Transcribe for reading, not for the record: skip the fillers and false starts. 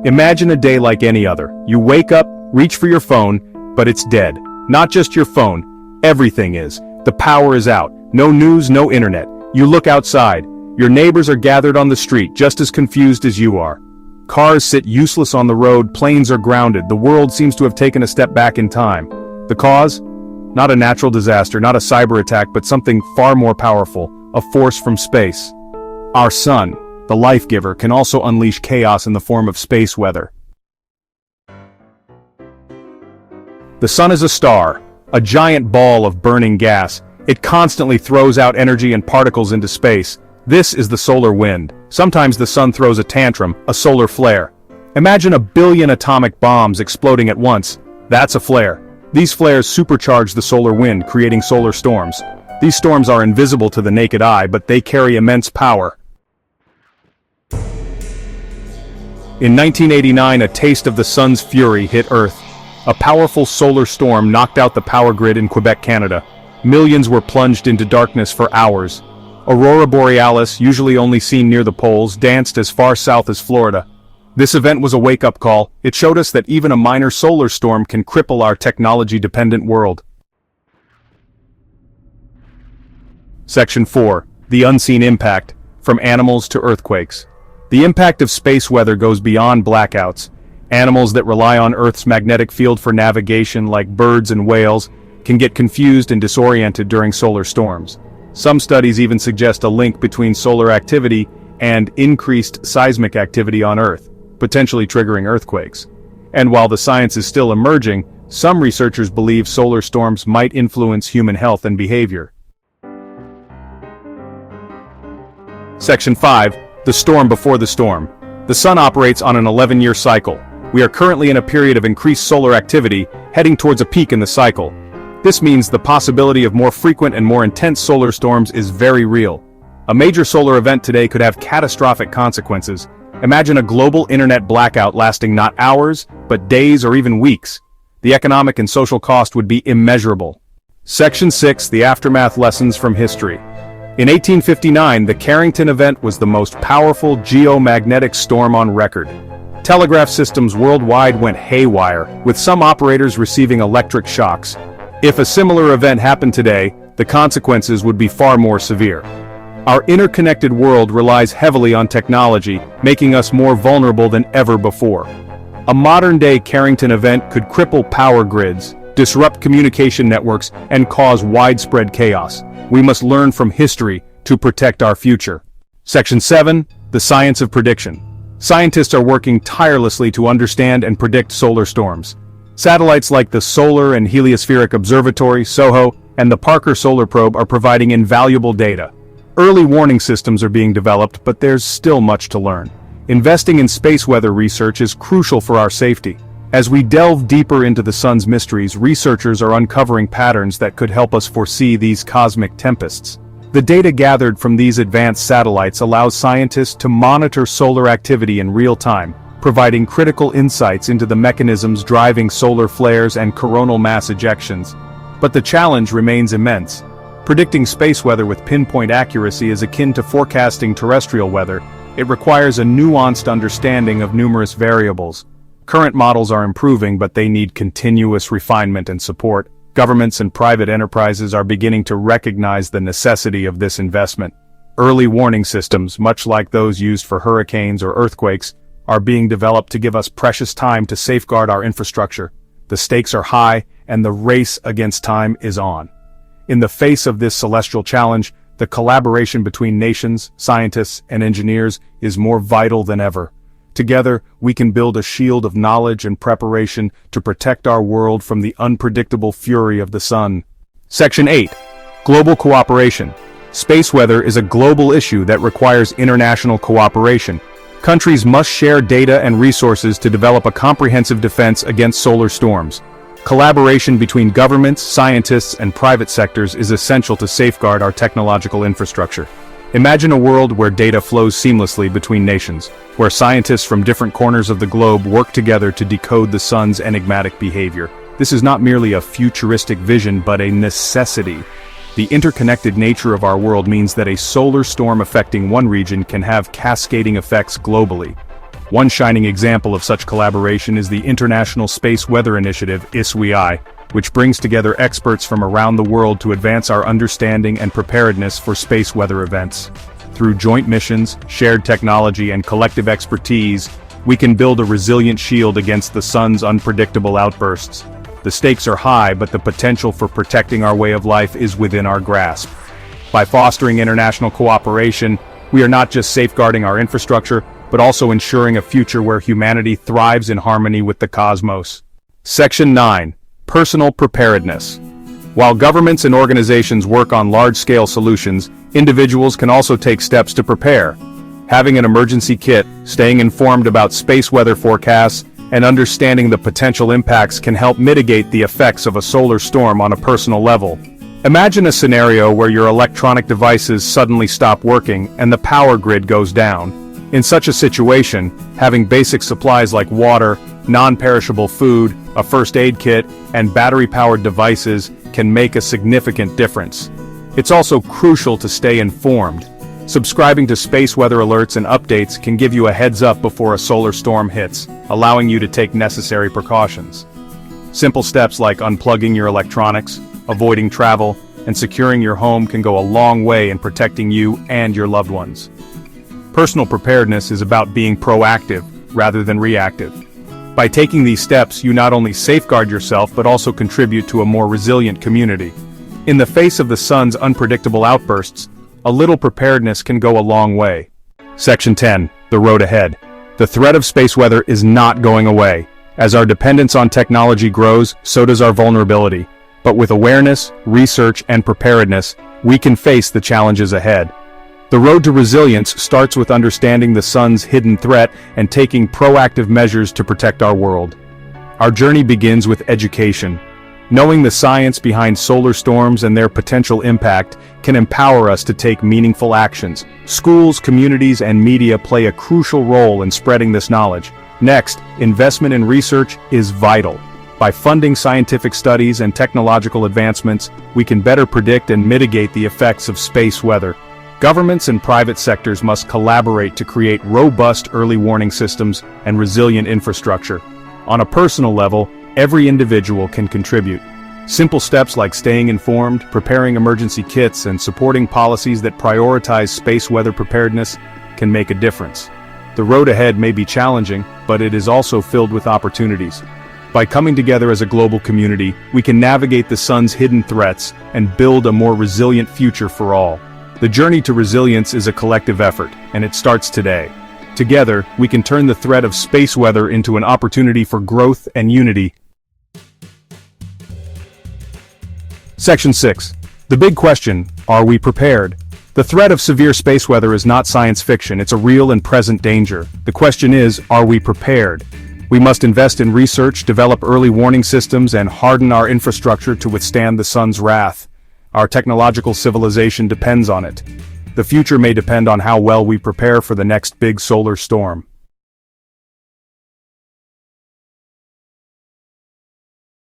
Imagine a day like any other. You wake up, reach for your phone, but it's dead. Not just your phone, everything is. The power is out. No news, no internet. You look outside. Your neighbors are gathered on the street, just as confused as you are. Cars sit useless on the road, planes are grounded. The world seems to have taken a step back in time. The cause? Not a natural disaster, not a cyber attack, but something far more powerful, a force from space. Our sun, the life giver, can also unleash chaos in the form of space weather. The sun is a star, a giant ball of burning gas. It constantly throws out energy and particles into space. This is the solar wind. Sometimes the sun throws a tantrum, a solar flare. Imagine a billion atomic bombs exploding at once. That's a flare. These flares supercharge the solar wind, creating solar storms. These storms are invisible to the naked eye, but they carry immense power. In 1989, a taste of the sun's fury hit Earth. A powerful solar storm knocked out the power grid in Quebec, Canada. Millions were plunged into darkness for hours. Aurora borealis, usually only seen near the poles, danced as far south as Florida. This event was a wake-up call. It showed us that even a minor solar storm can cripple our technology-dependent world. Section 4. The unseen impact, from animals to earthquakes. The impact of space weather goes beyond blackouts. Animals that rely on Earth's magnetic field for navigation, like birds and whales, can get confused and disoriented during solar storms. Some studies even suggest a link between solar activity and increased seismic activity on Earth, potentially triggering earthquakes. And while the science is still emerging, some researchers believe solar storms might influence human health and behavior. Section 5. The storm before the storm. The sun operates on an 11-year cycle. We are currently in a period of increased solar activity, heading towards a peak in the cycle. This means the possibility of more frequent and more intense solar storms is very real. A major solar event today could have catastrophic consequences. Imagine a global internet blackout lasting not hours, but days or even weeks. The economic and social cost would be immeasurable. Section 6. The aftermath lessons from history. In 1859, the Carrington event was the most powerful geomagnetic storm on record. Telegraph systems worldwide went haywire, with some operators receiving electric shocks. If a similar event happened today, the consequences would be far more severe. Our interconnected world relies heavily on technology, making us more vulnerable than ever before. A modern-day Carrington event could cripple power grids, disrupt communication networks, and cause widespread chaos. We must learn from history to protect our future. Section 7. The science of prediction. Scientists are working tirelessly to understand and predict solar storms. Satellites like the Solar and Heliospheric Observatory, SOHO, and the Parker Solar Probe are providing invaluable data. Early warning systems are being developed, but there's still much to learn. Investing in space weather research is crucial for our safety. As we delve deeper into the sun's mysteries, researchers are uncovering patterns that could help us foresee these cosmic tempests. The data gathered from these advanced satellites allows scientists to monitor solar activity in real time, providing critical insights into the mechanisms driving solar flares and coronal mass ejections. But the challenge remains immense. Predicting space weather with pinpoint accuracy is akin to forecasting terrestrial weather. It requires a nuanced understanding of numerous variables. Current models are improving, but they need continuous refinement and support. Governments and private enterprises are beginning to recognize the necessity of this investment. Early warning systems, much like those used for hurricanes or earthquakes, are being developed to give us precious time to safeguard our infrastructure. The stakes are high, and the race against time is on. In the face of this celestial challenge, the collaboration between nations, scientists, and engineers is more vital than ever. Together, we can build a shield of knowledge and preparation to protect our world from the unpredictable fury of the sun. Section 8. Global cooperation. Space weather is a global issue that requires international cooperation. Countries must share data and resources to develop a comprehensive defense against solar storms. Collaboration between governments, scientists, and private sectors is essential to safeguard our technological infrastructure. Imagine a world where data flows seamlessly between nations, where scientists from different corners of the globe work together to decode the sun's enigmatic behavior. This is not merely a futuristic vision, but a necessity. The interconnected nature of our world means that a solar storm affecting one region can have cascading effects globally. One shining example of such collaboration is the International Space Weather Initiative (ISWI), which brings together experts from around the world to advance our understanding and preparedness for space weather events. Through joint missions, shared technology, and collective expertise, we can build a resilient shield against the sun's unpredictable outbursts. The stakes are high, but the potential for protecting our way of life is within our grasp. By fostering international cooperation, we are not just safeguarding our infrastructure, but also ensuring a future where humanity thrives in harmony with the cosmos. Section 9. Personal preparedness. While governments and organizations work on large-scale solutions, individuals can also take steps to prepare. Having an emergency kit, staying informed about space weather forecasts, and understanding the potential impacts can help mitigate the effects of a solar storm on a personal level. Imagine a scenario where your electronic devices suddenly stop working and the power grid goes down. In such a situation, having basic supplies like water, non-perishable food, a first aid kit, and battery-powered devices can make a significant difference. It's also crucial to stay informed. Subscribing to space weather alerts and updates can give you a heads up before a solar storm hits, allowing you to take necessary precautions. Simple steps like unplugging your electronics, avoiding travel, and securing your home can go a long way in protecting you and your loved ones. Personal preparedness is about being proactive rather than reactive. By taking these steps, you not only safeguard yourself but also contribute to a more resilient community. In the face of the sun's unpredictable outbursts, a little preparedness can go a long way. Section 10. The road ahead. The threat of space weather is not going away. As our dependence on technology grows, so does our vulnerability. But with awareness, research, and preparedness, we can face the challenges ahead. The road to resilience starts with understanding the sun's hidden threat and taking proactive measures to protect our world. Our journey begins with education. Knowing the science behind solar storms and their potential impact can empower us to take meaningful actions. Schools, communities, and media play a crucial role in spreading this knowledge. Next, investment in research is vital. By funding scientific studies and technological advancements, we can better predict and mitigate the effects of space weather. Governments and private sectors must collaborate to create robust early warning systems and resilient infrastructure. On a personal level, every individual can contribute. Simple steps like staying informed, preparing emergency kits, and supporting policies that prioritize space weather preparedness can make a difference. The road ahead may be challenging, but it is also filled with opportunities. By coming together as a global community, we can navigate the sun's hidden threats and build a more resilient future for all. The journey to resilience is a collective effort, and it starts today. Together, we can turn the threat of space weather into an opportunity for growth and unity. Section 6. The big question: are we prepared? The threat of severe space weather is not science fiction, it's a real and present danger. The question is, are we prepared? We must invest in research, develop early warning systems, and harden our infrastructure to withstand the sun's wrath. Our technological civilization depends on it. The future may depend on how well we prepare for the next big solar storm.